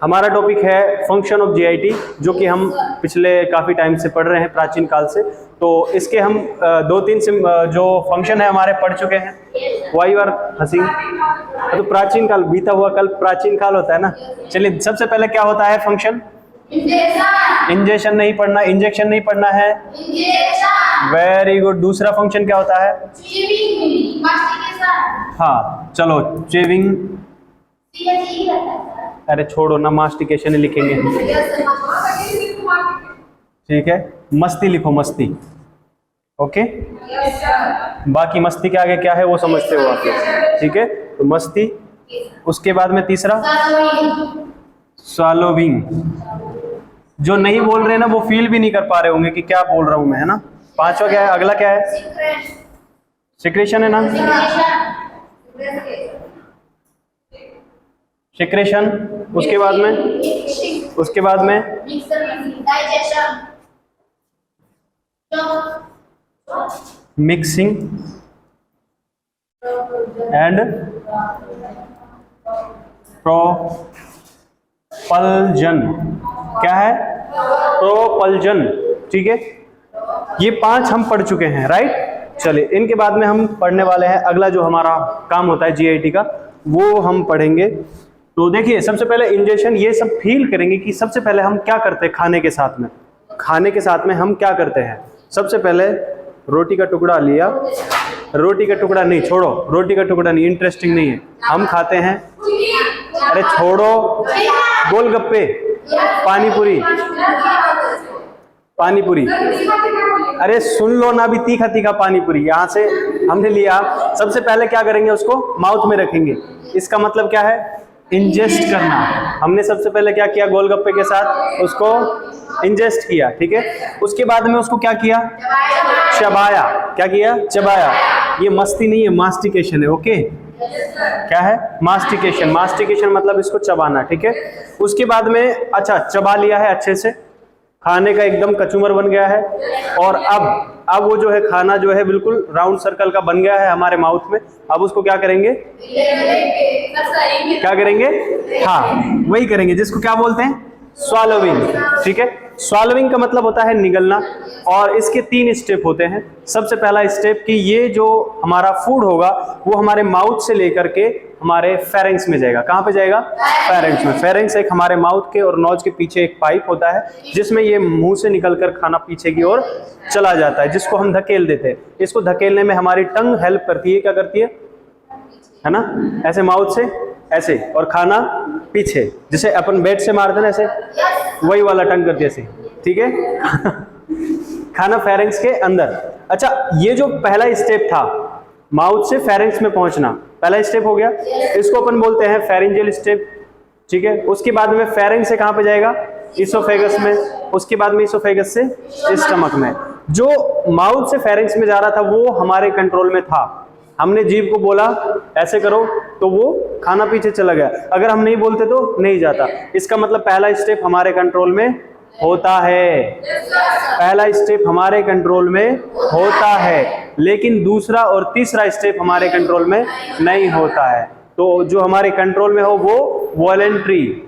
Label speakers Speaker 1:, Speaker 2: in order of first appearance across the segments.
Speaker 1: हमारा टॉपिक है function of GIT, जो कि हम पिछले काफ़ी टाइम से पढ़ रहे हैं, प्राचीन काल से। तो इसके हम दो तीन जो फंक्शन है हमारे पढ़ चुके हैं। वाई आर हंसिंग? तो प्राचीन काल बीता हुआ कल प्राचीन काल होता है ना। चलिए, सबसे पहले क्या होता है फंक्शन? इंजेक्शन नहीं पढ़ना, इंजेक्शन नहीं पढ़ना है। Very good. दूसरा फंक्शन क्या होता है? हाँ चलो, चेविंग। अरे छोड़ो ना, मास्टिकेशन ही लिखेंगे। ठीक है, मस्ती लिखो, मस्ती। ओके, बाकी मस्ती के आगे क्या है वो समझते हो आप। ठीक है, तो मस्ती। उसके बाद में तीसरा swallowing। जो नहीं बोल रहे ना वो फील भी नहीं कर पा रहे होंगे कि क्या बोल रहा हूं मैं, है ना। पांचवा क्या है? अगला क्या है? सिक्रेशन है ना। सिक्रेशन। उसके बाद में मिक्सिंग एंड प्रोपल्जन। क्या है? प्रोपल्जन। ठीक है, ये 5 हम पढ़ चुके हैं, राइट। चलिए, इनके बाद में हम पढ़ने वाले हैं अगला जो हमारा काम होता है जीआईटी का, वो हम पढ़ेंगे। तो देखिए, सबसे पहले इंजेक्शन, ये सब फील करेंगे कि सबसे पहले हम क्या करते हैं खाने के साथ में। खाने के साथ में हम क्या करते हैं? सबसे पहले रोटी का टुकड़ा लिया। रोटी का टुकड़ा नहीं, छोड़ो, रोटी का टुकड़ा नहीं, इंटरेस्टिंग नहीं है। हम खाते हैं, अरे छोड़ो, गोलगप्पे, पानीपुरी। पानीपुरी, अरे सुन लो ना, भी तीखा तीखा पानीपुरी यहाँ से हमने लिया। सबसे पहले क्या करेंगे? उसको माउथ में रखेंगे। इसका मतलब क्या है? इंजेस्ट करना। हमने सबसे पहले क्या किया? गोलगप्पे के साथ उसको इंजेस्ट किया। ठीक है, उसके बाद में उसको क्या किया? चबाया। क्या किया? चबाया। ये मस्ती नहीं है, मास्टिकेशन है। ओके, क्या है? मास्टिकेशन। मास्टिकेशन मतलब इसको चबाना। ठीक है, उसके बाद में अच्छा चबा लिया है अच्छे से, खाने का एकदम कचूमर बन गया है। और अब वो जो है खाना जो है बिल्कुल राउंड सर्कल का बन गया है हमारे माउथ में। अब उसको क्या करेंगे? क्या करेंगे? हाँ, वही करेंगे जिसको क्या बोलते हैं? स्वॉलोविंग। ठीक है, स्वॉलोविंग का मतलब होता है निगलना। और इसके 3 स्टेप होते हैं। सबसे पहला स्टेप कि ये जो हमारा फूड होगा वो हमारे माउथ से लेकर के हमारे फेरेंक्स में जाएगा। कहाँ पे जाएगा? फेरेंक्स में। फेरेंक्स एक हमारे माउथ के और नोज के पीछे एक पाइप होता है, जिसमें ये मुंह से निकलकर खाना पीछे की ओर चला जाता है, जिसको हम धकेल देते हैं। इसको धकेलने में हमारी टंग हेल्प करती है। क्या करती है ना? ऐसे माउथ से ऐसे, और खाना पीछे, जिसे अपन बेड से मारते ना ऐसे, वही वाला टंग करती है ऐसे। ठीक है खाना फेरेंक्स के अंदर। अच्छा, ये जो पहला स्टेप था माउथ से फेरेंक्स में पहुंचना, पहला स्टेप हो गया। इसको अपन बोलते हैं फेरिंजियल स्टेप। ठीक है, उसके बाद में फेरेंक्स से कहां पे जाएगा? इसोफेगस में। उसके बाद में इसोफेगस से स्टमक में। जो माउथ से फेरेंक्स में जा रहा था वो हमारे कंट्रोल में था। हमने जीभ को बोला ऐसे करो तो वो खाना पीछे चला गया। अगर हम नहीं बोलते तो नहीं जाता। इसका मतलब पहला स्टेप हमारे कंट्रोल में होता है। पहला स्टेप हमारे कंट्रोल में होता है, लेकिन दूसरा और तीसरा स्टेप हमारे कंट्रोल में नहीं होता है। तो जो हमारे कंट्रोल में हो वो वॉलेंट्री,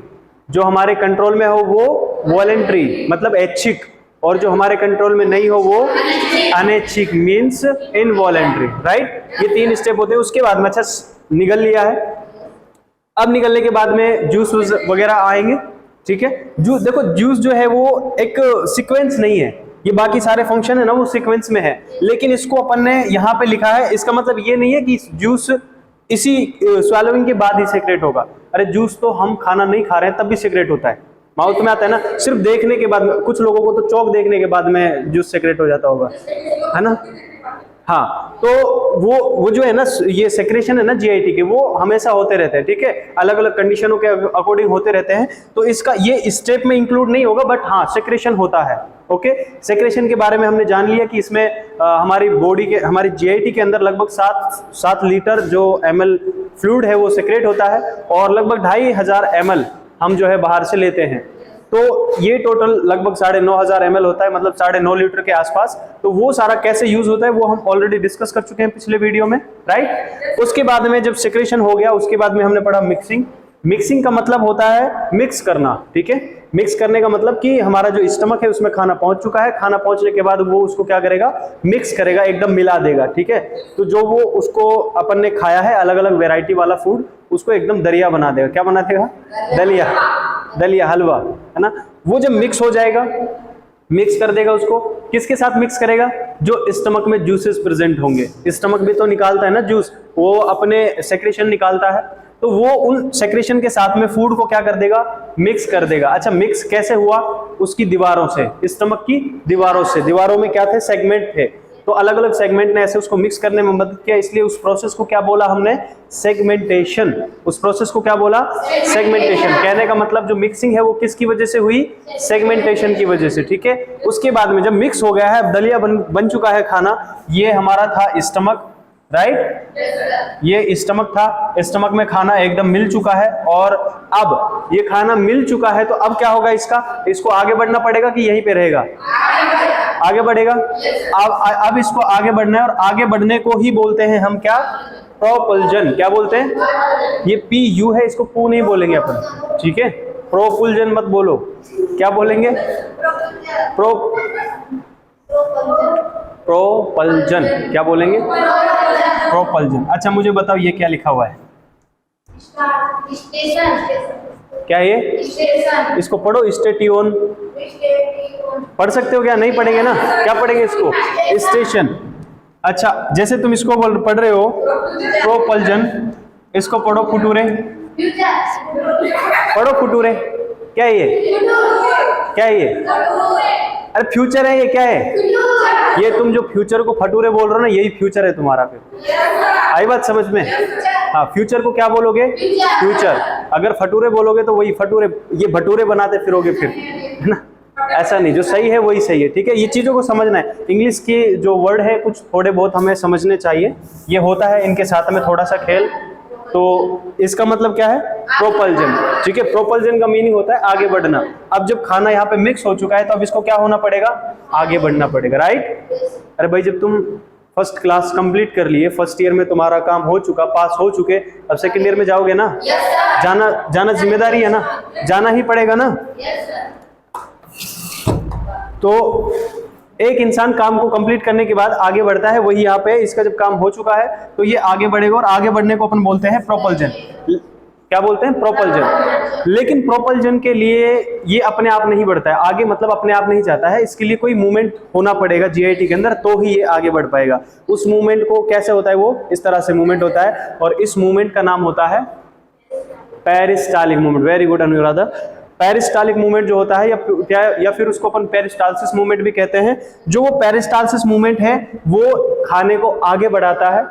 Speaker 1: जो हमारे कंट्रोल में हो वो वॉलेंट्री मतलब ऐच्छिक, और जो हमारे कंट्रोल में नहीं हो वो अनैच्छिक मीन्स इनवॉलेंट्री, राइट। ये 3 स्टेप होते हैं। उसके बाद में अच्छा निगल लिया है। अब निगलने के बाद में जूस वगैरह आएंगे। ठीक है, जूस, देखो जूस जो है वो एक सीक्वेंस नहीं है। ये बाकी सारे फंक्शन है ना वो सीक्वेंस में है, लेकिन इसको अपन ने यहाँ पे लिखा है। इसका मतलब ये नहीं है कि जूस इसी स्वॉलोइंग के बाद ही सेक्रेट होगा। अरे जूस तो हम खाना नहीं खा रहे हैं तब भी सेक्रेट होता है, माउथ में आता है ना। सिर्फ देखने के बाद में, कुछ लोगों को तो चौक देखने के बाद में जूस सेक्रेट हो जाता होगा, है ना। हाँ, तो वो जो है ना, ये सेक्रेशन है ना जीआईटी के, वो हमेशा होते रहते हैं। ठीक है, अलग अलग कंडीशनों के अकॉर्डिंग होते रहते हैं। तो इसका ये स्टेप में इंक्लूड नहीं होगा, बट हाँ सेक्रेशन होता है। ओके, सेक्रेशन के बारे में हमने जान लिया कि इसमें हमारी बॉडी के, हमारी जीआईटी के अंदर लगभग 7 लीटर जो ml फ्लूइड है वो सेक्रेट होता है, और लगभग 2500 ml हम जो है बाहर से लेते हैं। तो ये टोटल लगभग 9500 ml होता है, मतलब 9.5 लीटर के आसपास। तो वो सारा कैसे यूज होता है वो हम ऑलरेडी डिस्कस कर चुके हैं पिछले वीडियो में, राइट। उसके बाद में जब सेक्रेशन हो गया, उसके बाद में हमने पढ़ा मिक्सिंग। मिक्सिंग का मतलब होता है मिक्स करना, ठीक है। मिक्स करने का मतलब कि हमारा जो स्टमक है उसमें खाना पहुंच चुका है, खाना पहुंचने के बाद वो उसको क्या करेगा, मिक्स करेगा, एकदम मिला देगा, ठीक है। तो जो वो उसको अपन ने खाया है अलग अलग वेराइटी वाला फूड, उसको एकदम दरिया बना देगा। क्या बना देगा? दलिया, दलिया हलवा, है ना। वो जब मिक्स हो जाएगा, मिक्स कर देगा उसको, किसके साथ मिक्स करेगा? जो स्टमक में जूसेस प्रेजेंट होंगे। स्टमक भी तो निकालता है ना जूस, वो अपने सेक्रेशन निकालता है, तो वो उन सेक्रेशन के साथ में फूड को क्या कर देगा? मिक्स कर देगा। अच्छा, मिक्स कैसे हुआ? उसकी दीवारों से, स्टमक की दीवारों से। दीवारों में क्या थे? सेगमेंट थे, तो अलग अलग सेगमेंट ने ऐसे उसको मिक्स करने में मदद किया, इसलिए उस प्रोसेस को क्या बोला हमने? सेगमेंटेशन। उस प्रोसेस को क्या बोला? सेगमेंटेशन। कहने का मतलब जो मिक्सिंग है वो किसकी वजह से हुई? सेगमेंटेशन की वजह से, ठीक है। उसके बाद में जब मिक्स हो गया है, दलिया बन चुका है खाना, ये हमारा था स्टमक, राइट। ये स्टमक था, स्टमक में खाना एकदम मिल चुका है, और अब ये खाना मिल चुका है तो अब क्या होगा इसका? इसको आगे बढ़ना पड़ेगा कि यहीं पे रहेगा? आगे बढ़ेगा। अब इसको आगे बढ़ना है, और आगे बढ़ने को ही बोलते हैं हम क्या? प्रोपल्जन। क्या बोलते हैं? ये पी यू है, इसको पू नहीं बोलेंगे अपन, ठीक है। प्रोपल्जन मत बोलो, क्या बोलेंगे? प्रोपल्जन। क्या बोलेंगे? प्रोपल्जन। अच्छा मुझे बताओ ये क्या लिखा हुआ है? क्या ये? इसको पढ़ो, स्टेटियोन। पढ़ सकते हो क्या? नहीं पढ़ेंगे ना, क्या पढ़ेंगे इसको? स्टेशन। अच्छा, जैसे तुम इसको पढ़ रहे हो प्रोपल्जन, इसको पढ़ो फुटूरे। पढ़ो फुटूरे। क्या है ये? क्या है ये? अरे फ्यूचर है ये, क्या है ये? तुम जो फ्यूचर को फटूरे बोल रहे हो ना, यही फ्यूचर है तुम्हारा। फिर आई बात समझ में? हाँ, फ्यूचर को क्या बोलोगे? फ्यूचर। अगर फटूरे बोलोगे तो वही फटूरे, ये भटूरे बनाते फिरोगे फिर, है ना। ऐसा नहीं, जो सही है वही सही है, ठीक है। ये चीजों को समझना है। इंग्लिश के जो वर्ड है कुछ थोड़े बहुत हमें समझने चाहिए, ये होता है इनके साथ में थोड़ा सा खेल। तो इसका मतलब क्या है? प्रोपल्जन, ठीक है। प्रोपल्जन का मीनिंग होता है आगे बढ़ना। अब जब खाना यहाँ पे मिक्स हो चुका है तो अब इसको क्या होना पड़ेगा? आगे बढ़ना पड़ेगा, राइट। अरे भाई, जब तुम फर्स्ट क्लास कंप्लीट कर लिए, फर्स्ट ईयर में तुम्हारा काम हो चुका, पास हो चुके, अब सेकंड ईयर में जाओगे ना, जाना जिम्मेदारी है ना, जाना ही पड़ेगा ना। तो एक इंसान काम को कंप्लीट करने के बाद आगे बढ़ता है, वही यहाँ पे इसका जब काम हो चुका है तो ये आगे बढ़ेगा, और आगे बढ़ने को अपन बोलते हैं प्रोपल्जन। क्या बोलते हैं? प्रोपल्जन। लेकिन प्रोपल्जन के लिए ये अपने आप नहीं बढ़ता है आगे, मतलब अपने आप नहीं जाता है, इसके लिए कोई मूवमेंट होना पड़ेगा जीआईटी के अंदर, तो ही ये आगे बढ़ पाएगा। उस मूवमेंट को कैसे होता है? वो इस तरह से मूवमेंट होता है, और इस मूवमेंट का नाम होता है peristaltic movement. Very good Anuradha. Peristaltic movement जो होता है, या फिर उसको अपन पेरिस्टालसिस मूवमेंट भी कहते हैं। जो वो पेरिस्टालसिस मूवमेंट है वो खाने को आगे बढ़ाता है,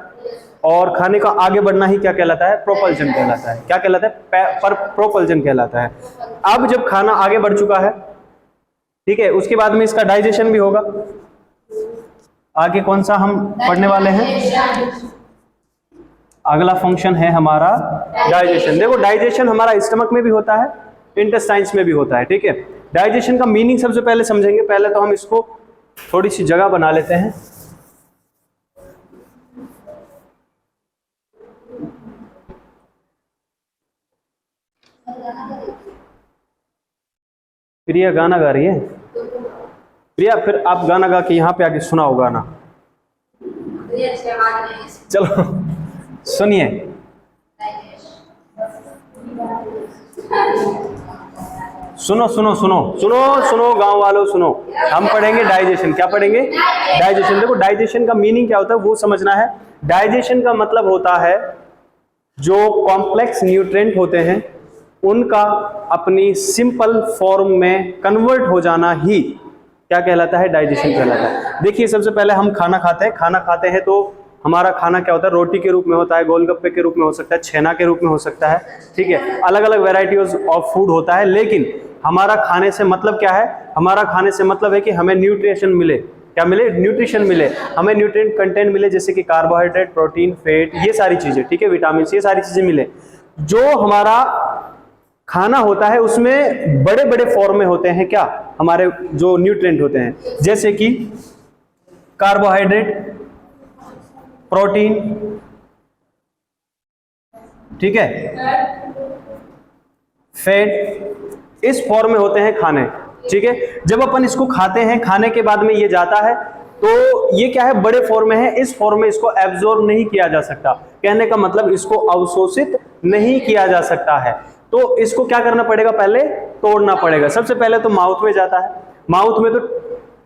Speaker 1: और खाने का आगे बढ़ना ही क्या कहलाता है? प्रोपल्जन कहलाता है। क्या कहलाता है? प्रोपल्जन कहलाता है। अब जब खाना आगे बढ़ चुका है, ठीक है, उसके बाद में इसका डाइजेशन भी होगा। आगे कौन सा हम पढ़ने वाले हैं? अगला फंक्शन है हमारा डाइजेशन। देखो, डाइजेशन हमारा स्टमक में भी होता है, इंटेस्टाइन्स में भी होता है, ठीक है। डाइजेशन का मीनिंग सबसे पहले समझेंगे। पहले तो हम इसको थोड़ी सी जगह बना लेते हैं। प्रिया गाना गा रही है। प्रिया, फिर आप गाना गा के यहाँ पे आके सुनाओ गाना। चलो सुनिए। सुनो सुनो सुनो सुनो सुनो गांव वालों सुनो, हम पढ़ेंगे डाइजेशन। क्या पढ़ेंगे? डाइजेशन। देखो, डाइजेशन का मीनिंग क्या होता है वो समझना है। डाइजेशन का मतलब होता है जो कॉम्प्लेक्स न्यूट्रिएंट होते हैं उनका अपनी सिंपल फॉर्म में कन्वर्ट हो जाना ही क्या कहलाता है? डाइजेशन कहलाता है। देखिए, सबसे पहले हम खाना खाते हैं तो हमारा खाना क्या होता है? रोटी के रूप में होता है, गोलगप्पे के रूप में हो सकता है, छेना के रूप में हो सकता है, ठीक है। अलग अलग वेराइटीज ऑफ फूड होता है। लेकिन हमारा खाने से मतलब क्या है? हमारा खाने से मतलब है कि हमें न्यूट्रिशन मिले। क्या मिले? न्यूट्रिशन मिले, हमें न्यूट्रिएंट कंटेंट मिले, जैसे कि कार्बोहाइड्रेट, प्रोटीन, फैट, ये सारी चीजें, ठीक है, विटामिन, ये सारी चीजें मिले। जो हमारा खाना होता है उसमें बड़े बड़े फॉर्म में होते हैं क्या? हमारे जो न्यूट्रिएंट होते हैं, जैसे कि कार्बोहाइड्रेट, प्रोटीन, ठीक है, फैट, इस फॉर्म में होते हैं खाने। ठीक है, जब अपन इसको खाते हैं, खाने के बाद में ये जाता है, तो ये क्या है, बड़े फॉर्म में है, इस फॉर्म में इसको एब्जॉर्ब नहीं किया जा सकता। कहने का मतलब इसको अवशोषित नहीं किया जा सकता है, तो इसको क्या करना पड़ेगा, पहले तोड़ना पड़ेगा। सबसे पहले तो माउथ में जाता है, माउथ में तो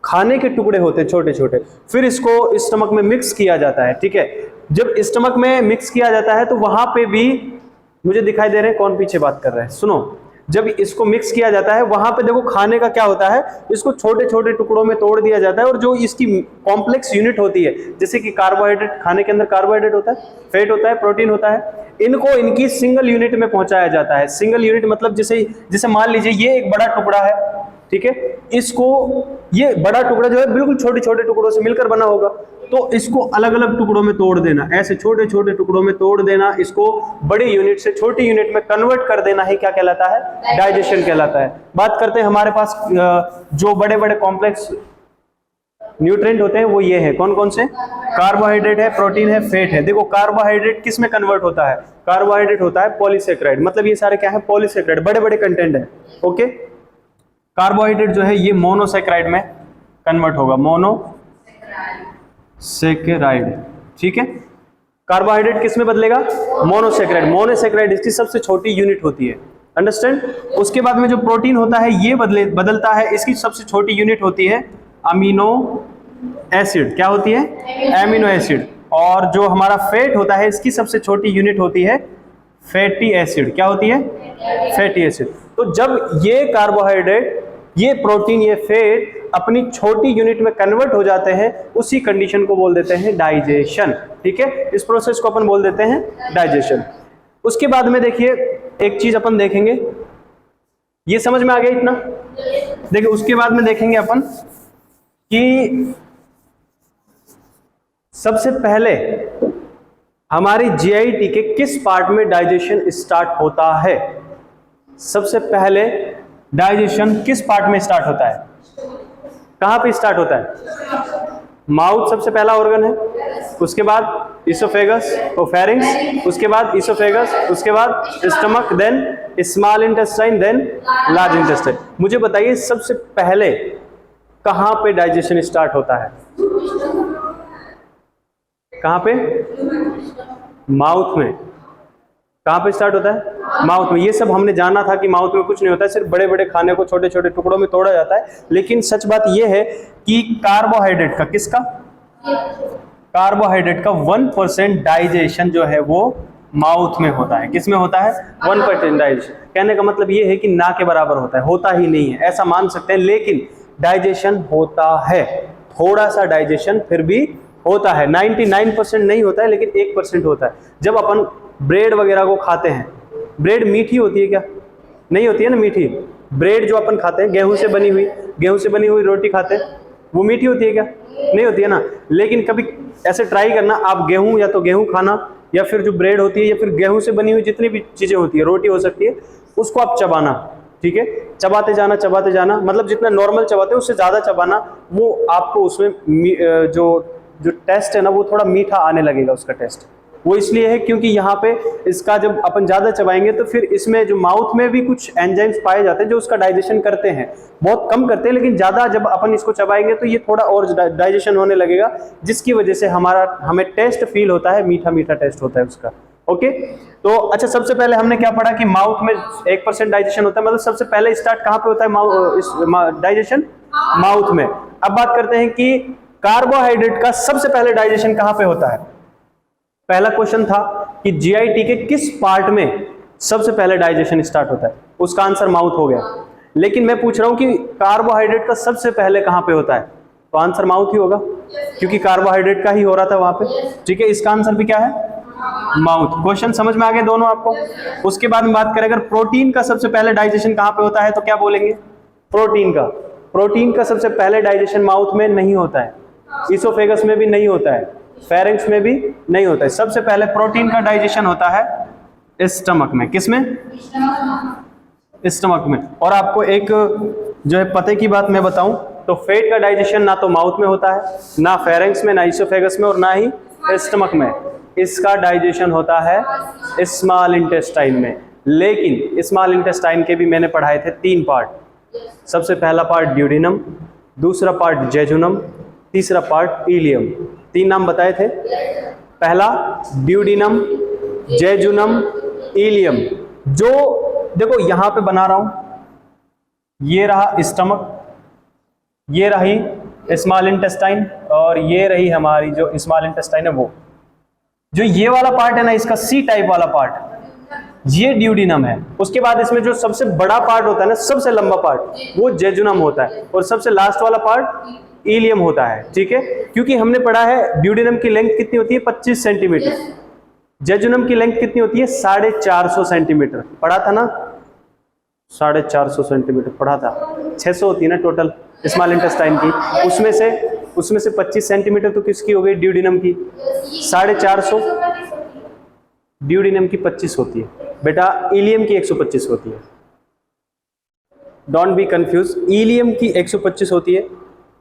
Speaker 1: खाने के टुकड़े होते हैं छोटे छोटे, फिर इसको स्टमक में मिक्स किया जाता है। ठीक है, जब स्टमक में मिक्स किया जाता है तो वहां पे भी, मुझे दिखाई दे रहे हैं कौन पीछे बात कर रहा है, सुनो, जब इसको मिक्स किया जाता है वहां पे देखो खाने का क्या होता है, इसको छोटे छोटे टुकड़ों में तोड़ दिया जाता है, और जो इसकी कॉम्प्लेक्स यूनिट होती है, जैसे कि कार्बोहाइड्रेट, खाने के अंदर कार्बोहाइड्रेट होता है, फैट होता है, प्रोटीन होता है, इनको इनकी सिंगल यूनिट में पहुंचाया जाता है। सिंगल यूनिट मतलब जैसे मान लीजिए ये एक बड़ा टुकड़ा है, ठीक है, इसको, ये बड़ा टुकड़ा जो है बिल्कुल छोटे छोटे टुकड़ों से मिलकर बना होगा, तो इसको अलग अलग टुकड़ों में तोड़ देना, ऐसे छोटे छोटे टुकड़ों में तोड़ देना, इसको बड़ी यूनिट से छोटी यूनिट में कन्वर्ट कर देना ही क्या कहलाता है, डाइजेशन कहलाता है। बात करते हैं हमारे पास जो बड़े बड़े कॉम्प्लेक्स न्यूट्रिएंट होते हैं, वो ये है, कौन कौन से, कार्बोहाइड्रेट है, प्रोटीन है, फैट है। देखो कार्बोहाइड्रेट किस में कन्वर्ट होता है, कार्बोहाइड्रेट होता है पॉलीसेक्राइड, मतलब ये सारे क्या है, पॉलीसेक्राइड, बड़े बड़े कंटेंट है। ओके, कार्बोहाइड्रेट जो है ये मोनोसेक्राइड में कन्वर्ट होगा, मोनोसेक्राइड। ठीक है, कार्बोहाइड्रेट किस में बदलेगा, मोनोसेक्राइड, मोनोसेक्राइड इसकी सबसे छोटी यूनिट होती है, अंडरस्टैंड। उसके बाद में जो प्रोटीन होता है ये बदलता है, इसकी सबसे छोटी यूनिट होती है अमीनो एसिड, क्या होती है, एमिनो एसिड। और जो हमारा फैट होता है इसकी सबसे छोटी यूनिट होती है फैटी एसिड, क्या होती है, फैटी एसिड। तो जब ये कार्बोहाइड्रेट, ये प्रोटीन, ये फैट अपनी छोटी यूनिट में कन्वर्ट हो जाते हैं, उसी कंडीशन को बोल देते हैं डाइजेशन। ठीक है, इस प्रोसेस को अपन बोल देते हैं डाइजेशन। उसके बाद में देखिए एक चीज अपन देखेंगे, ये समझ में आ गया इतना, देखिए उसके बाद में देखेंगे अपन कि सबसे पहले हमारी जीआईटी के किस पार्ट में डाइजेशन स्टार्ट होता है। सबसे पहले डाइजेशन किस पार्ट में स्टार्ट होता है, कहां पे स्टार्ट होता है, माउथ सबसे पहला ऑर्गन है, उसके बाद इसोफेगस और फेरिंग्स, उसके बाद इसोफेगस, उसके बाद stomach, then small intestine, then large intestine. मुझे बताइए सबसे पहले कहां पे डाइजेशन स्टार्ट होता है, कहां पे, माउथ में। कहां पे स्टार्ट होता है, माउथ में। ये सब हमने जाना था कि माउथ में कुछ नहीं होता है, सिर्फ बड़े बड़े खाने को छोटे छोटे टुकड़ों में तोड़ा जाता है, लेकिन सच बात ये है कि कार्बोहाइड्रेट का, किसका, कार्बोहाइड्रेट का 1% डाइजेशन जो है वो माउथ में होता है। किस में होता है, 1% डाइजेशन। कहने का मतलब ये है कि ना के बराबर होता है, होता ही नहीं है ऐसा मान सकते हैं, लेकिन डाइजेशन होता है, थोड़ा सा डाइजेशन फिर भी होता है। 99% नहीं होता है, लेकिन 1% होता है। जब अपन ब्रेड वगैरह को खाते हैं, ब्रेड मीठी होती है क्या, नहीं होती है ना मीठी। ब्रेड जो अपन खाते हैं, गेहूं से बनी हुई रोटी खाते हैं, वो मीठी होती है क्या, नहीं होती है ना। लेकिन कभी ऐसे ट्राई करना, आप गेहूं, या तो गेहूं खाना, या फिर जो ब्रेड होती है, या फिर गेहूं से बनी हुई जितनी भी चीजें होती है, रोटी हो सकती है, उसको आप चबाना। ठीक है, चबाते जाना, मतलब जितना नॉर्मल चबाते हैं उससे ज्यादा चबाना, वो आपको उसमें जो टेस्ट है ना, वो थोड़ा मीठा आने लगेगा उसका टेस्ट। वो इसलिए है क्योंकि यहाँ पे इसका जब अपन ज्यादा चबाएंगे तो फिर इसमें जो माउथ में भी कुछ एंजाइम्स पाए जाते हैं जो उसका डाइजेशन करते हैं, बहुत कम करते हैं, लेकिन ज्यादा जब अपन इसको चबाएंगे तो ये थोड़ा और डाइजेशन होने लगेगा, जिसकी वजह से हमें टेस्ट फील होता है, मीठा मीठा टेस्ट होता है उसका। ओके, तो अच्छा, सबसे पहले हमने क्या पढ़ा कि माउथ में 1% डाइजेशन होता है, मतलब सबसे पहले स्टार्ट कहाँ पे होता है डाइजेशन, माउथ में। अब बात करते हैं कि कार्बोहाइड्रेट का सबसे पहले डाइजेशन कहाँ पे होता है। पहला क्वेश्चन था कि जीआईटी के किस पार्ट में सबसे पहले डाइजेशन स्टार्ट होता है, उसका आंसर माउथ हो गया। लेकिन मैं पूछ रहा हूं कि कार्बोहाइड्रेट का सबसे पहले कहां पे होता है, तो आंसर माउथ ही होगा, क्योंकि कार्बोहाइड्रेट का ही हो रहा था वहां पे। ठीक है, इसका आंसर भी क्या है, माउथ। क्वेश्चन समझ में आ गए दोनों आपको। उसके बाद में बात करें अगर प्रोटीन का सबसे पहले डाइजेशन कहां पे होता है, तो क्या बोलेंगे, प्रोटीन का सबसे पहले डाइजेशन माउथ में नहीं होता है, इसोफेगस में भी नहीं होता है, फेरिंक्स में भी नहीं होता है। सबसे पहले प्रोटीन का डाइजेशन होता है स्टमक में। किसमें, स्टमक में। और आपको एक जो है पते की बात मैं बताऊं तो फैट का डाइजेशन ना तो माउथ में होता है, ना फेरिंक्स में, ना इसोफेगस में, और ना ही स्टमक में। इसका डाइजेशन होता है स्मॉल इंटेस्टाइन में। लेकिन स्मॉल इंटेस्टाइन के भी मैंने पढ़ाए थे 3 पार्ट। सबसे पहला पार्ट ड्यूडेनम, दूसरा पार्ट जेजुनम, तीसरा पार्ट इलियम। 3 नाम बताए थे। पहला ड्यूडेनम, जेजुनम, इलियम। जो देखो यहां पे बना रहा हूं, ये रहा स्टमक, ये रही स्मॉल इंटेस्टाइन, और ये रही हमारी जो स्मॉल इंटेस्टाइन है वो। जो ये वाला पार्ट है ना, इसका सी टाइप वाला पार्ट, ये ड्यूडेनम है। उसके बाद इसमें जो सबसे बड़ा पार्ट होता है ना, सबसे लंबा पार्ट, वो जेजुनम होता है, और सबसे लास्ट वाला पार्ट इलियम होता है। ठीक है, क्योंकि हमने पढ़ा है ड्यूडेनम की लेंथ कितनी होती है, 25 सेंटीमीटर। जेजुनम की लेंथ कितनी होती है, 450 सेंटीमीटर। पढ़ा था ना, 450 सेंटीमीटर पढ़ा था। 600 होती है ना टोटल स्मॉल इंटेस्टाइन की, उसमें से 25 सेंटीमीटर तो किसकी हो गई, ड्यूडेनम की। 450 ड्यूडेनम की 25 होती है बेटा, इलियम की 125 होती है। डोंट बी कंफ्यूज, इलियम की 125 होती है,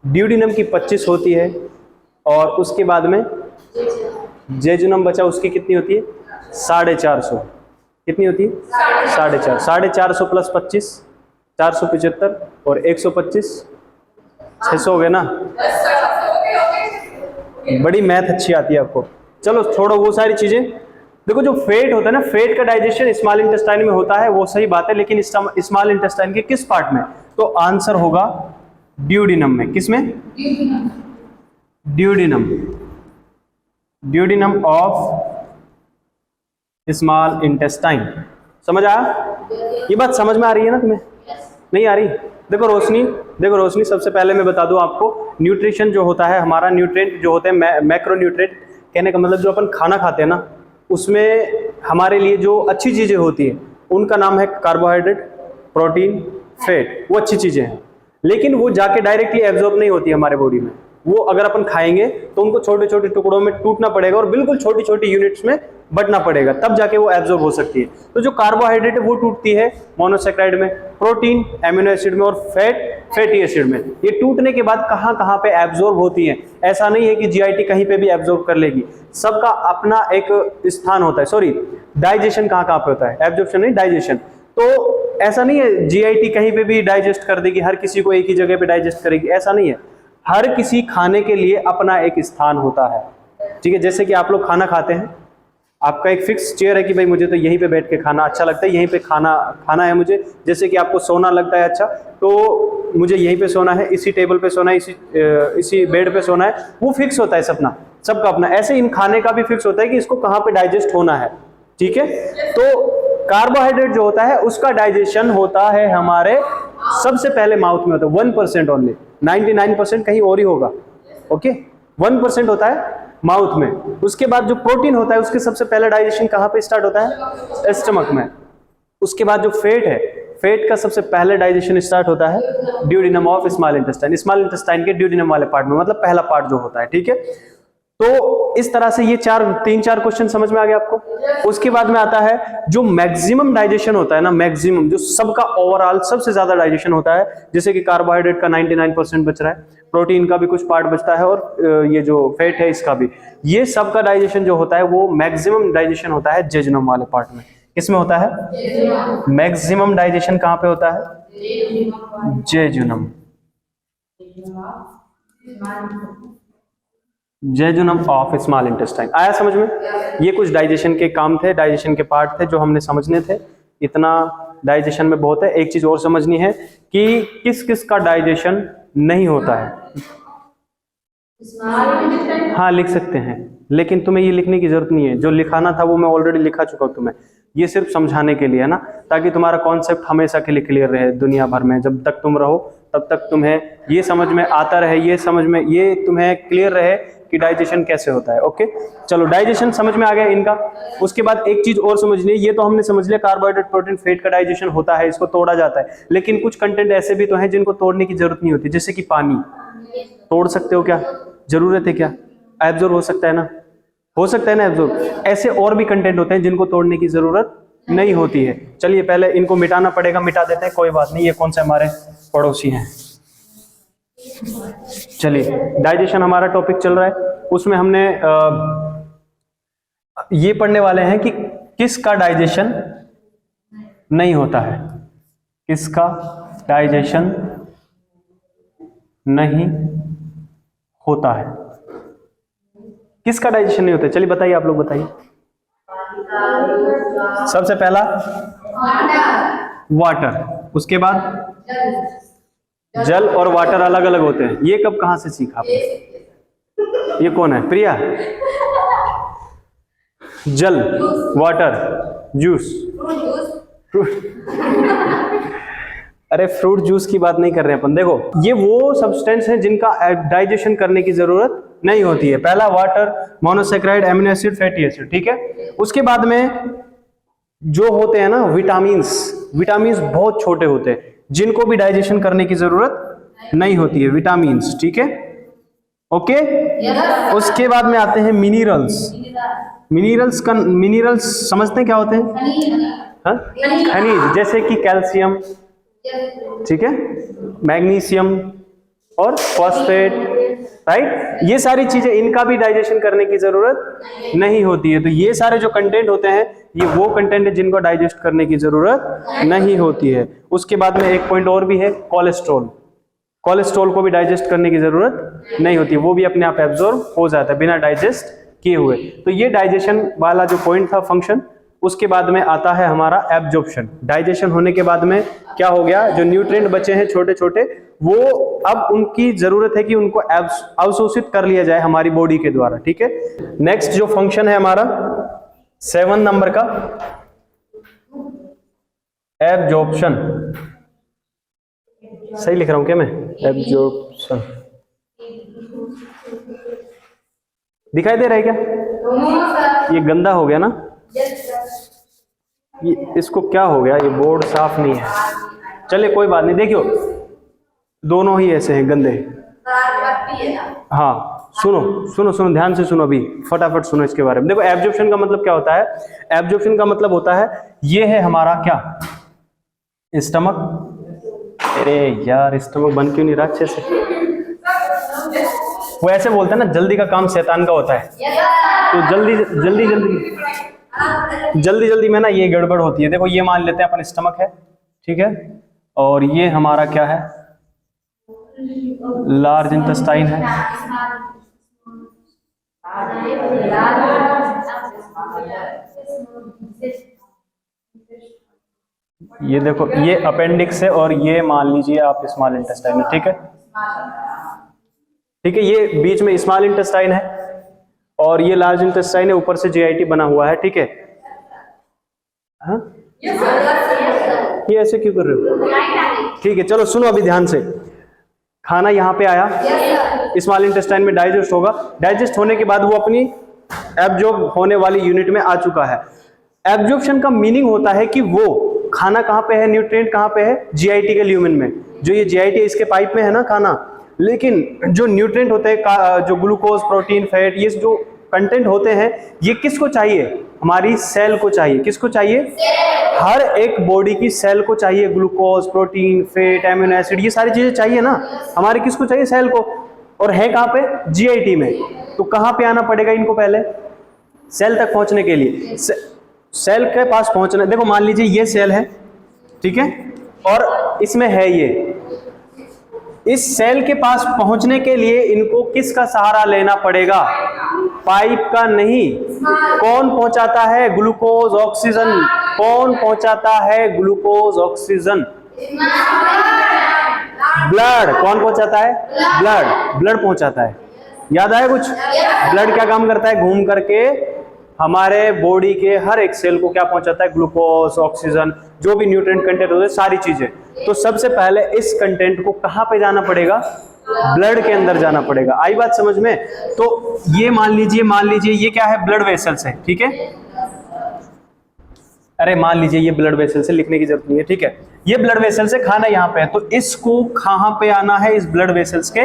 Speaker 1: ड्यूडेनम की 25 होती है, और उसके बाद में जेजुनम बचा, उसकी कितनी होती है, 450। कितनी होती है, 450। 450 प्लस 25 475, और 125 600 हो गए ना। बड़ी मैथ अच्छी आती है आपको। चलो छोड़ो वो सारी चीजें। देखो जो फेट होता है ना, फेट का डाइजेशन स्मॉल इंटेस्टाइन में होता है, वो सही बात है, लेकिन स्मॉल इंटेस्टाइन के किस पार्ट में, तो आंसर होगा ड्यूडेनम में। किस में, duodenum, duodenum of small intestine. समझ आया? ये बात समझ में आ रही है ना तुम्हें? नहीं आ रही? देखो रोशनी, सबसे पहले मैं बता दूं आपको, न्यूट्रिशन जो होता है हमारा, न्यूट्रिएंट जो होते हैं, मैक्रो न्यूट्रिएंट कहने का मतलब जो अपन खाना खाते हैं ना, उसमें हमारे लिए जो अच्छी चीजें होती है उनका नाम है कार्बोहाइड्रेट, प्रोटीन, फैट। वो अच्छी चीजें हैं, लेकिन वो जाके डायरेक्टली एब्जॉर्ब नहीं होती हमारे बॉडी में। वो अगर अपन खाएंगे तो उनको छोटे छोटे टुकड़ों में टूटना पड़ेगा, और बिल्कुल छोटी छोटी यूनिट्स में बटना पड़ेगा, तब जाके वो एब्जॉर्ब हो सकती है। तो जो कार्बोहाइड्रेट है वो टूटती है मोनोसेक्राइड में, प्रोटीन एमिनो एसिड में, और फैट फैटी एसिड में। ये टूटने के बाद कहां कहां पे एब्जॉर्ब होती है। ऐसा नहीं है कि जीआईटी कहीं पे भी एब्जॉर्ब कर लेगी, सबका अपना एक स्थान होता है। सॉरी, डाइजेशन कहां कहां पे होता है, एब्जॉर्प्शन नहीं, डाइजेशन। तो ऐसा नहीं है जीआईटी कहीं पे भी डाइजेस्ट कर देगी, हर किसी को एक ही जगह पे डाइजेस्ट करेगी, ऐसा नहीं है। हर किसी खाने के लिए अपना एक स्थान होता है। ठीक है, जैसे कि आप लोग खाना खाते हैं, आपका एक फिक्स चेयर है कि भाई मुझे तो यहीं पे बैठ के खाना अच्छा लगता है, यहीं पे खाना है मुझे। जैसे कि आपको सोना लगता है अच्छा, तो मुझे यहीं पे सोना है, इसी टेबल पे सोना है, इसी बेड पे सोना है, वो फिक्स होता है सबका अपना। ऐसे इन खाने का भी फिक्स होता है कि इसको कहाँ पे डाइजेस्ट होना है। ठीक है, तो कार्बोहाइड्रेट जो होता है उसका डाइजेशन होता है हमारे सबसे पहले माउथ में होता है, 1% ओनली। 99% कहीं और ही होगा। ओके, 1% होता है माउथ में। उसके बाद जो प्रोटीन होता है उसके सबसे पहले डाइजेशन कहाँ पे स्टार्ट होता है, स्टमक में। उसके बाद जो फैट है, फैट का सबसे पहले डाइजेशन स्टार्ट होता है duodenum of small intestine, small intestine के ड्यूडेनम वाले पार्ट में, मतलब पहला पार्ट जो होता है। ठीक है, तो इस तरह से ये 3-4 क्वेश्चन समझ में आ गया आपको। उसके बाद में आता है जो मैक्सिमम डाइजेशन होता है ना, मैक्सिमम जो सबका ओवरऑल सबसे ज्यादा डाइजेशन होता है, जैसे कि कार्बोहाइड्रेट का 99% बच रहा है, प्रोटीन का भी कुछ पार्ट बचता है, और ये जो फैट है इसका भी, ये सबका डाइजेशन जो होता है वो मैक्सिमम डाइजेशन होता है जेजुनम वाले पार्ट में। किसमें होता है मैक्सिमम डाइजेशन, कहां पे होता है, jejunum, jejunum of small intestine. आया समझ में? ये कुछ डाइजेशन के काम थे, डाइजेशन के पार्ट थे जो हमने समझने थे। इतना डाइजेशन में बहुत है। एक चीज और समझनी है कि किस किस का डाइजेशन नहीं होता है। हाँ लिख सकते हैं, लेकिन तुम्हें ये लिखने की जरूरत नहीं है, जो लिखाना था वो मैं ऑलरेडी लिखा चुका हूं तुम्हें। ये सिर्फ समझाने के लिए है ना, ताकि तुम्हारा कॉन्सेप्ट हमेशा के लिए क्लियर रहे दुनिया भर में। जब तक तुम रहो तब तक तुम्हें ये समझ में आता रहे, ये तुम्हें क्लियर रहे कि डाइजेशन कैसे होता है। ओके, चलो डाइजेशन समझ में आ गया इनका। उसके बाद एक चीज और समझनी है, ये तो हमने समझ लिया कार्बोहाइड्रेट, प्रोटीन, फैट का डाइजेशन होता है, इसको तोड़ा जाता है। लेकिन कुछ कंटेंट ऐसे भी तो हैं जिनको तोड़ने की जरूरत नहीं होती, जैसे कि पानी। तोड़ सकते हो क्या? जरूरत है क्या? एब्जॉर्ब हो सकता है ना, हो सकता है ना एब्जॉर्ब। ऐसे और भी कंटेंट होते हैं जिनको तोड़ने की जरूरत नहीं होती है। चलिए पहले इनको मिटाना पड़ेगा, मिटा देते हैं, कोई बात नहीं। ये कौन से हमारे पड़ोसी हैं। चलिए, डाइजेशन हमारा टॉपिक चल रहा है, उसमें हमने ये पढ़ने वाले हैं कि किसका डाइजेशन नहीं होता है। किसका डाइजेशन नहीं होता है? किसका डाइजेशन नहीं होता है? चलिए बताइए, आप लोग बताइए। सबसे पहला वाटर, उसके बाद जल और वाटर अलग अलग होते हैं। ये कब कहां से सीखा आपने? ये कौन है? प्रिया। जल, वाटर, जूस, अरे फ्रूट जूस की बात नहीं कर रहे हैं अपन। देखो ये वो सब्सटेंस है जिनका डाइजेशन करने की जरूरत नहीं होती है। पहला water, monosaccharide, amino acid, fatty acid, ठीक है। उसके बाद में जो होते हैं ना विटामिन्स, विटामिन्स बहुत छोटे होते हैं जिनको भी डाइजेशन करने की जरूरत नहीं होती है, विटामिन्स, ठीक है, ओके। उसके बाद में आते हैं मिनरल्स। मिनरल्स समझते हैं क्या होते हैं? खनिज, जैसे कि कैल्शियम, ठीक है, मैग्नीशियम और फॉस्फेट, राइट। ये सारी चीजें, इनका भी डाइजेशन करने की जरूरत नहीं होती है। तो ये सारे जो कंटेंट होते हैं ये वो कंटेंट है जिनको डाइजेस्ट करने की जरूरत नहीं होती है। उसके बाद में एक पॉइंट और भी है, कोलेस्ट्रॉल। कोलेस्ट्रॉल को भी डाइजेस्ट करने की जरूरत नहीं होती है, वो भी अपने आप एब्जॉर्ब हो जाता है बिना डाइजेस्ट किए हुए। तो ये डाइजेशन वाला जो पॉइंट था, फंक्शन। उसके बाद में आता है हमारा एब्जॉर्प्शन। डाइजेशन होने के बाद में क्या हो गया, जो न्यूट्रिएंट बचे हैं छोटे छोटे, वो अब उनकी जरूरत है कि उनको अवशोषित कर लिया जाए हमारी बॉडी के द्वारा, ठीक है। नेक्स्ट जो फंक्शन है हमारा 7 नंबर का, एब्जॉर्प्शन। सही लिख रहा हूं क्या मैं? एब्जॉर्प्शन दिखाई दे रहा है क्या? ये गंदा हो गया ना, ये इसको क्या हो गया, ये बोर्ड साफ नहीं है। चलिए कोई बात नहीं, देखियो दोनों ही ऐसे हैं गंदे। हाँ सुनो सुनो सुनो, ध्यान से सुनो, अभी फटाफट सुनो इसके बारे में। देखो एब्जॉर्प्शन का मतलब क्या होता है? एब्जॉर्प्शन का मतलब होता है, ये है हमारा क्या, स्टमक। अरे यार स्टमक बन क्यों नहीं रहा अच्छे से? वो ऐसे बोलते हैं ना, जल्दी का काम शैतान का होता है। तो जल्दी में ना ये गड़बड़ होती है। देखो ये मान लेते हैं अपन स्टमक है, ठीक है, और ये हमारा क्या है, लार्ज इंटेस्टाइन है। ये देखो ये अपेंडिक्स है और ये मान लीजिए आप स्मॉल इंटेस्टाइन है, ठीक है, ठीक है। ये बीच में स्मॉल इंटेस्टाइन है और ये लार्ज इंटेस्टाइन है, ऊपर से जीआईटी बना हुआ है, ठीक है। हाँ ये ऐसे क्यों कर रहे हो? ठीक है चलो सुनो अभी ध्यान से। खाना यहाँ पे आया, स्मॉल इंटेस्टाइन में डाइजेस्ट होगा। डाइजेस्ट होने के बाद वो अपनी एब्जॉर्ब होने वाली यूनिट में आ चुका है। एब्जॉर्प्शन का मीनिंग होता है कि वो खाना कहाँ पे है, न्यूट्रिएंट कहाँ पे है, जीआईटी के ल्यूमेन में। जो ये जीआईटी इसके पाइप में है ना खाना, लेकिन जो न्यूट्रिएंट होते हैं, जो ग्लूकोज, प्रोटीन, फैट, ये जो कंटेंट होते हैं, ये किसको चाहिए? हमारी सेल को चाहिए। किसको चाहिए? हर एक बॉडी की सेल को चाहिए। Glucose, protein, fat, amino acid, ये सारी चीजें चाहिए ना हमारे, किसको चाहिए? सेल को। और है कहाँ पे? जीआईटी में। तो कहाँ पे आना पड़ेगा इनको? पहले सेल तक पहुंचने के लिए सेल के पास पहुंचना। देखो मान लीजिए ये सेल है, ठीक है, और इसमें है ये। इस सेल के पास पहुंचने के लिए इनको किसका सहारा लेना पड़ेगा? पाइप का नहीं। कौन पहुंचाता है? Glucose, oxygen. कौन पहुंचाता है ग्लूकोज, ऑक्सीजन? ब्लड। कौन पहुंचाता है? ब्लड पहुंचाता है। याद आया कुछ? ब्लड क्या काम करता है? घूम करके हमारे बॉडी के हर एक सेल को क्या पहुंचाता है? ग्लूकोज, ऑक्सीजन, जो भी न्यूट्रिएंट कंटेंट होते हैं, सारी चीजें। तो सबसे पहले इस कंटेंट को कहां पे जाना पड़ेगा? ब्लड के अंदर जाना पड़ेगा। आई बात समझ में? तो ये मान लीजिए ये क्या है? ब्लड वेसल्स है, ठीक है। अरे मान लीजिए ये ब्लड वेसल से, लिखने की जरूरत नहीं है, ठीक है। ये ब्लड वेसल से खाना यहाँ पे है, तो इसको कहां पे आना है? इस ब्लड वेसल्स के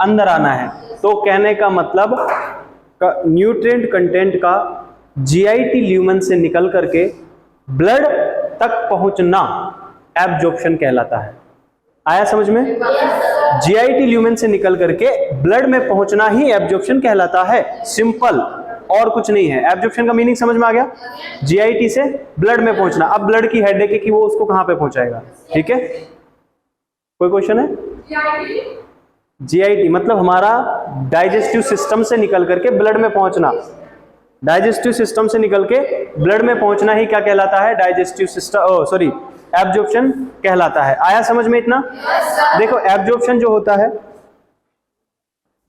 Speaker 1: अंदर आना है। तो कहने का मतलब न्यूट्रिएंट कंटेंट का जीआईटी ल्यूमेन से निकल करके ब्लड तक पहुंचना एब्जॉर्प्शन कहलाता है। आया समझ में? जीआईटी ल्यूमेन से निकल करके ब्लड में पहुंचना ही एब्जॉर्प्शन कहलाता है। सिंपल। और कुछ नहीं है। एब्जॉर्प्शन का मीनिंग समझ में आ गया? जीआईटी से ब्लड में पहुंचना। अब ब्लड की हेडेक है कि वो उसको कहां पे पहुंचाएगा, ठीक है? कोई क्वेश्चन है? जीआईटी मतलब हमारा डाइजेस्टिव सिस्टम से निकल करके ब्लड में पहुंचना। डाइजेस्टिव सिस्टम से निकल के ब्लड में पहुंचना ही क्या कहलाता है? डाइजेस्टिव सिस्टम, सॉरी, एब्जॉर्प्शन कहलाता है। आया समझ में इतना? देखो एब्जॉर्प्शन जो होता है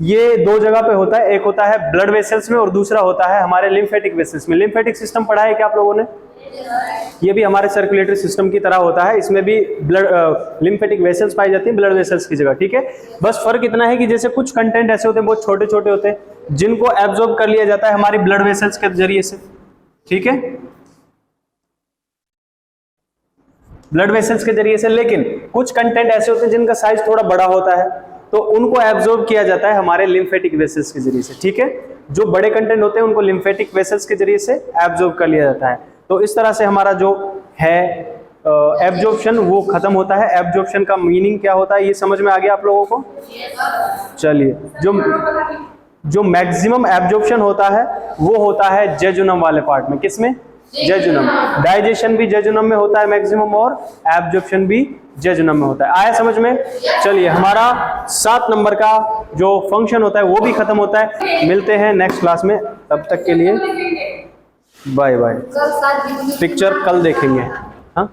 Speaker 1: ये दो जगह पे होता है, एक होता है ब्लड वेसल्स में और दूसरा होता है हमारे लिम्फेटिक वेसल्स में। लिम्फेटिक सिस्टम पढ़ा है क्या आप लोगों ने? ये भी हमारे सर्कुलेटरी सिस्टम की तरह होता है, इसमें भी ब्लड लिम्फेटिक वेसल्स पाई जाती हैं ब्लड वेसल्स की जगह, ठीक है? बस फर्क इतना है कि जैसे कुछ कंटेंट ऐसे होते हैं बहुत छोटे छोटे होते हैं जिनको एब्जॉर्ब कर लिया जाता है हमारी ब्लड वेसल्स के जरिए से, ठीक है, ब्लड वेसल्स के जरिए से। लेकिन कुछ कंटेंट ऐसे होते हैं जिनका साइज थोड़ा बड़ा होता है तो उनको एब्जॉर्ब किया जाता है हमारे लिम्फेटिक वेसल्स के जरिए से, ठीक है? जो बड़े कंटेंट होते हैं उनको लिम्फेटिक वेसल्स के जरिए से एब्जॉर्ब कर लिया जाता है। तो इस तरह से हमारा जो है एब्जॉर्प्शन वो खत्म होता है। एब्जॉर्प्शन का मीनिंग क्या होता है ये समझ में आ गया आप लोगों को? चलिए, जो मैक्सिमम एब्जॉर्प्शन होता है वो होता है जेजुनम वाले पार्ट में। किसमें? जेजुनम। डाइजेशन भी जेजुनम में होता है मैक्सिमम और एब्जॉर्प्शन भी जेजुनम में होता है। आया समझ में? चलिए, हमारा 7 नंबर का जो फंक्शन होता है वो भी खत्म होता है। मिलते हैं नेक्स्ट क्लास में, तब तक के लिए बाय बाय। पिक्चर कल देखेंगे। हाँ